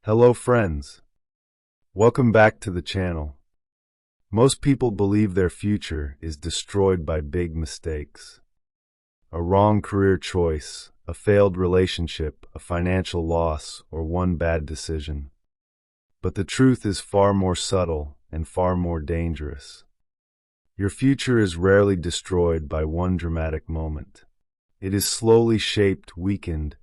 Hello friends, welcome back to the channel. Most people believe their future is destroyed by big mistakes. A wrong career choice, a failed relationship, a financial loss, or one bad decision. But the truth is far more subtle and far more dangerous. Your future is rarely destroyed by one dramatic moment. It is slowly shaped, weakened,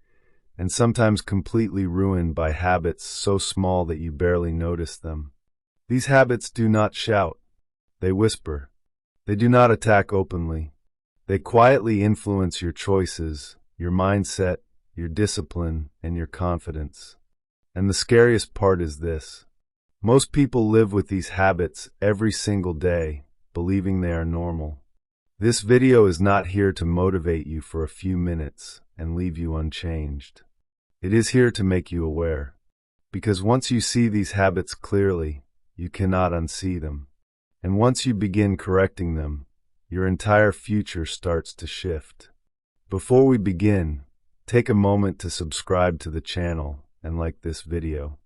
and sometimes completely ruined by habits so small that you barely notice them. These habits do not shout. They whisper. They do not attack openly. They quietly influence your choices, your mindset, your discipline, and your confidence. And the scariest part is this. Most people live with these habits every single day, believing they are normal. This video is not here to motivate you for a few minutes and leave you unchanged. It is here to make you aware. Because once you see these habits clearly, you cannot unsee them. And once you begin correcting them, your entire future starts to shift. Before we begin, take a moment to subscribe to the channel and like this video.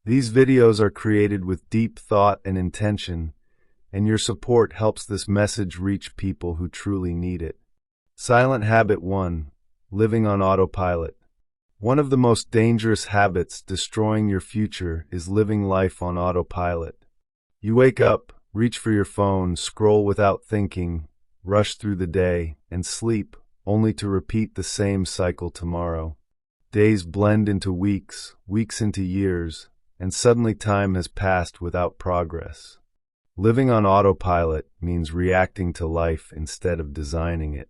These videos are created with deep thought and intention, and your support helps this message reach people who truly need it. Silent Habit 1. Living on autopilot. One of the most dangerous habits destroying your future is living life on autopilot. You wake up, reach for your phone, scroll without thinking, rush through the day, and sleep, only to repeat the same cycle tomorrow. Days blend into weeks, weeks into years, and suddenly time has passed without progress. Living on autopilot means reacting to life instead of designing it.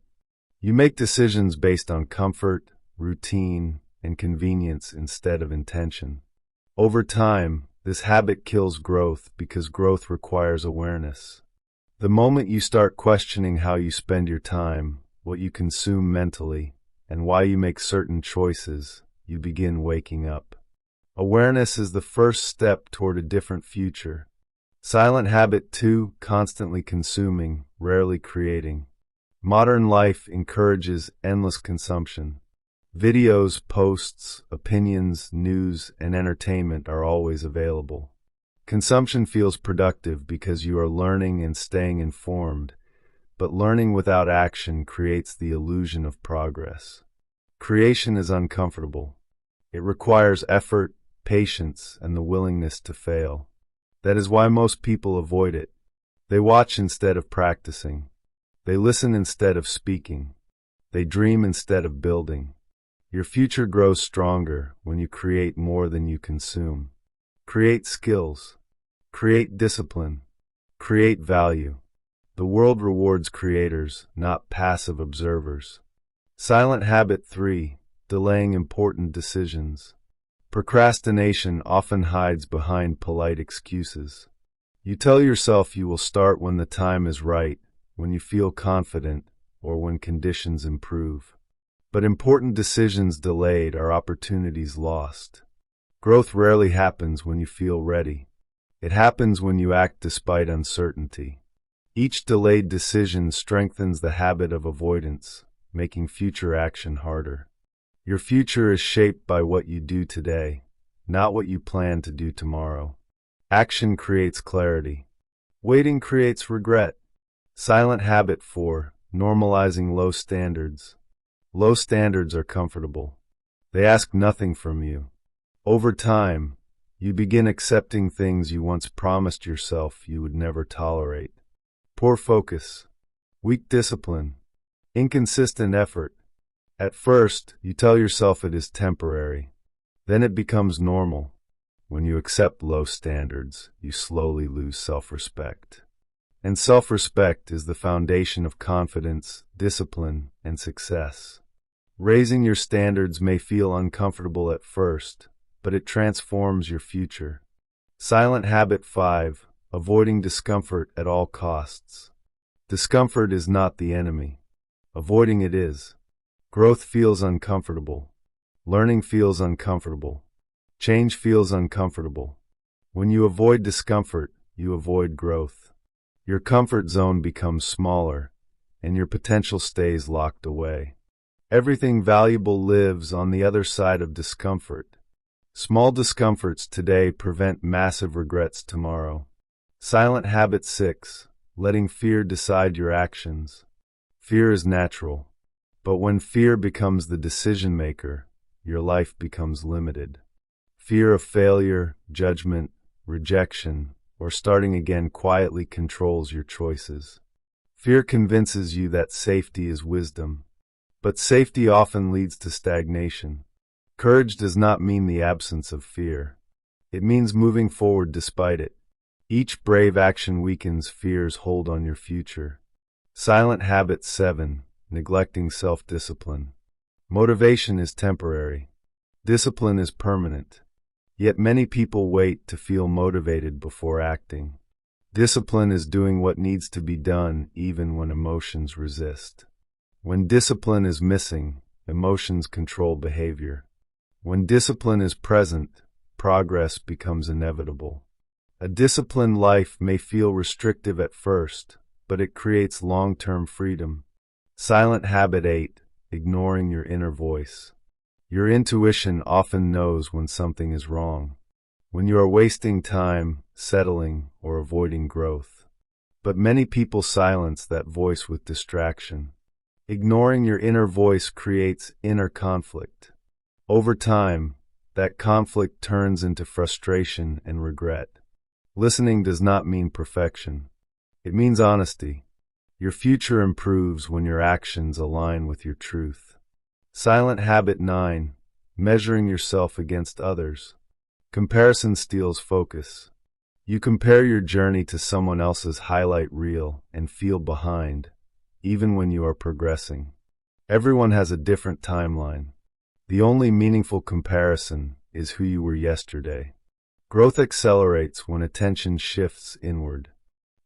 You make decisions based on comfort, routine, and convenience instead of intention. Over time, this habit kills growth because growth requires awareness. The moment you start questioning how you spend your time, what you consume mentally, and why you make certain choices, you begin waking up. Awareness is the first step toward a different future. Silent Habit 2. Constantly consuming, rarely creating. Modern life encourages endless consumption. Videos, posts, opinions, news, and entertainment are always available. Consumption feels productive because you are learning and staying informed, but learning without action creates the illusion of progress. Creation is uncomfortable. It requires effort, patience, and the willingness to fail. That is why most people avoid it. They watch instead of practicing. They listen instead of speaking. They dream instead of building. Your future grows stronger when you create more than you consume. Create skills. Create discipline. Create value. The world rewards creators, not passive observers. Silent Habit 3. Delaying important decisions. Procrastination often hides behind polite excuses. You tell yourself you will start when the time is right, when you feel confident, or when conditions improve. But important decisions delayed are opportunities lost. Growth rarely happens when you feel ready. It happens when you act despite uncertainty. Each delayed decision strengthens the habit of avoidance, making future action harder. Your future is shaped by what you do today, not what you plan to do tomorrow. Action creates clarity. Waiting creates regret. Silent Habit 4. Normalizing low standards. Low standards are comfortable. They ask nothing from you. Over time, you begin accepting things you once promised yourself you would never tolerate. Poor focus. Weak discipline. Inconsistent effort. At first, you tell yourself it is temporary. Then it becomes normal. When you accept low standards, you slowly lose self-respect. And self-respect is the foundation of confidence, discipline, and success. Raising your standards may feel uncomfortable at first, but it transforms your future. Silent Habit 5. Avoiding discomfort at all costs. Discomfort is not the enemy. Avoiding it is. Growth feels uncomfortable. Learning feels uncomfortable. Change feels uncomfortable. When you avoid discomfort, you avoid growth. Your comfort zone becomes smaller, and your potential stays locked away. Everything valuable lives on the other side of discomfort. Small discomforts today prevent massive regrets tomorrow. Silent habit 6. Letting fear decide your actions. Fear is natural, but when fear becomes the decision maker, your life becomes limited. Fear of failure, judgment, rejection, or starting again quietly controls your choices. Fear convinces you that safety is wisdom, but safety often leads to stagnation. Courage does not mean the absence of fear. It means moving forward despite it. Each brave action weakens fear's hold on your future. Silent habit 7. Neglecting self-discipline. Motivation is temporary. Discipline is permanent. Yet many people wait to feel motivated before acting. Discipline is doing what needs to be done even when emotions resist. When discipline is missing, emotions control behavior. When discipline is present, progress becomes inevitable. A disciplined life may feel restrictive at first, but it creates long-term freedom. Silent habit 8. Ignoring your inner voice. Your intuition often knows when something is wrong, when you are wasting time, settling, or avoiding growth. But many people silence that voice with distraction. Ignoring your inner voice creates inner conflict. Over time, that conflict turns into frustration and regret. Listening does not mean perfection. It means honesty. Your future improves when your actions align with your truth. Silent habit 9. Measuring yourself against others. Comparison steals focus. You compare your journey to someone else's highlight reel and feel behind, even when you are progressing. Everyone has a different timeline. The only meaningful comparison is who you were yesterday. Growth accelerates when attention shifts inward.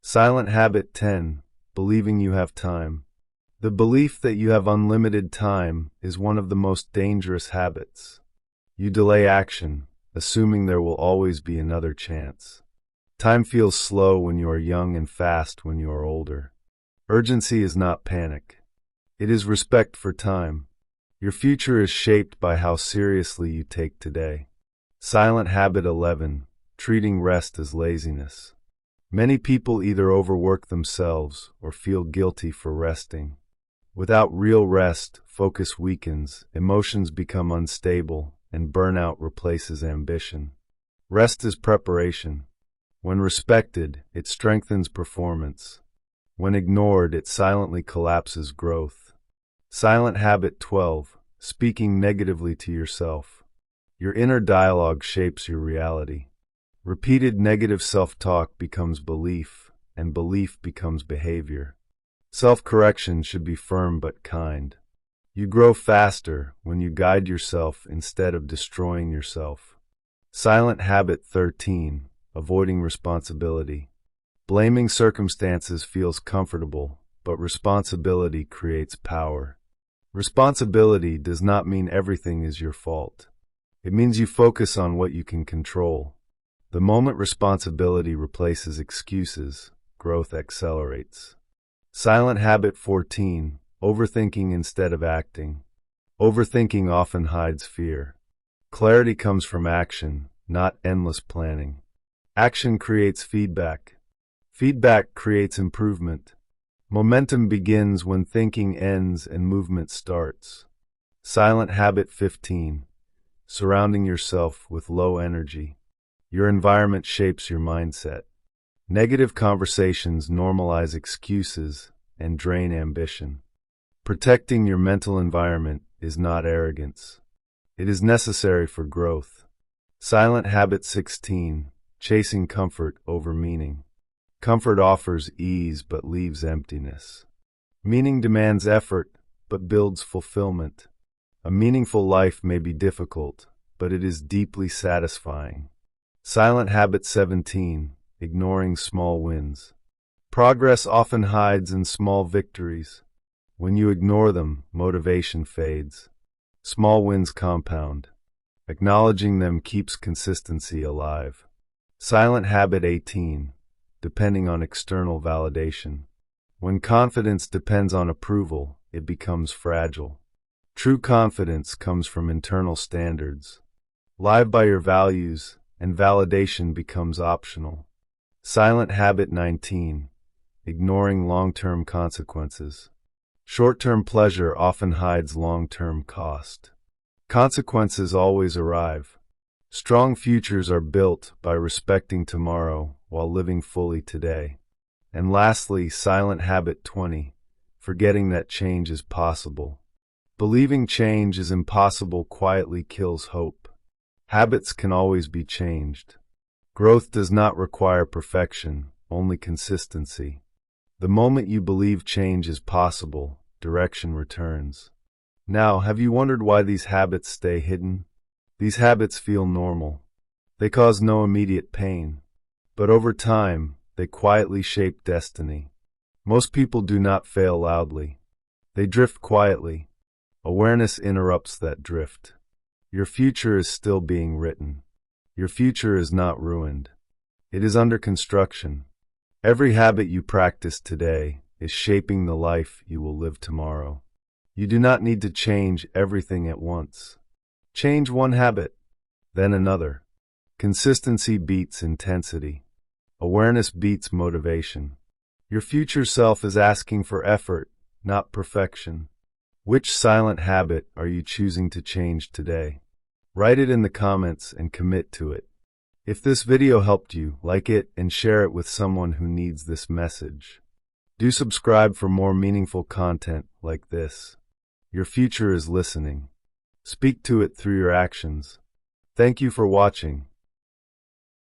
Silent habit 10. Believing you have time. The belief that you have unlimited time is one of the most dangerous habits. You delay action, assuming there will always be another chance. Time feels slow when you are young and fast when you are older. Urgency is not panic. It is respect for time. Your future is shaped by how seriously you take today. Silent habit 11. Treating rest as laziness. Many people either overwork themselves or feel guilty for resting. Without real rest, focus weakens, emotions become unstable, and burnout replaces ambition. Rest is preparation. When respected, it strengthens performance. When ignored, it silently collapses growth. Silent habit 12. Speaking negatively to yourself. Your inner dialogue shapes your reality. Repeated negative self-talk becomes belief, and belief becomes behavior. Self-correction should be firm but kind. You grow faster when you guide yourself instead of destroying yourself. Silent habit 13. Avoiding responsibility. Blaming circumstances feels comfortable, but responsibility creates power. Responsibility does not mean everything is your fault. It means you focus on what you can control. The moment responsibility replaces excuses, growth accelerates. Silent habit 14. Overthinking instead of acting. Overthinking often hides fear. Clarity comes from action, not endless planning. Action creates feedback. Feedback creates improvement. Momentum begins when thinking ends and movement starts. Silent habit 15. Surrounding yourself with low energy. Your environment shapes your mindset. Negative conversations normalize excuses and drain ambition. Protecting your mental environment is not arrogance. It is necessary for growth. Silent habit 16. Chasing comfort over meaning. Comfort offers ease but leaves emptiness. Meaning demands effort but builds fulfillment. A meaningful life may be difficult, but it is deeply satisfying. Silent habit 17. Ignoring small wins. Progress often hides in small victories. When you ignore them, motivation fades. Small wins compound. Acknowledging them keeps consistency alive. Silent habit 18. Depending on external validation. When confidence depends on approval, it becomes fragile. True confidence comes from internal standards. Live by your values, and validation becomes optional. Silent habit 19. Ignoring long-term consequences. Short-term pleasure often hides long-term cost. Consequences always arrive. Strong futures are built by respecting tomorrow while living fully today. And lastly, silent habit 20. Forgetting that change is possible. Believing change is impossible quietly kills hope. Habits can always be changed. Growth does not require perfection, only consistency. The moment you believe change is possible, direction returns. Now, have you wondered why these habits stay hidden? These habits feel normal. They cause no immediate pain. But over time, they quietly shape destiny. Most people do not fail loudly. They drift quietly. Awareness interrupts that drift. Your future is still being written. Your future is not ruined. It is under construction. Every habit you practice today is shaping the life you will live tomorrow. You do not need to change everything at once. Change one habit, then another. Consistency beats intensity. Awareness beats motivation. Your future self is asking for effort, not perfection. Which silent habit are you choosing to change today? Write it in the comments and commit to it. If this video helped you, like it and share it with someone who needs this message. Do subscribe for more meaningful content like this. Your future is listening. Speak to it through your actions. Thank you for watching.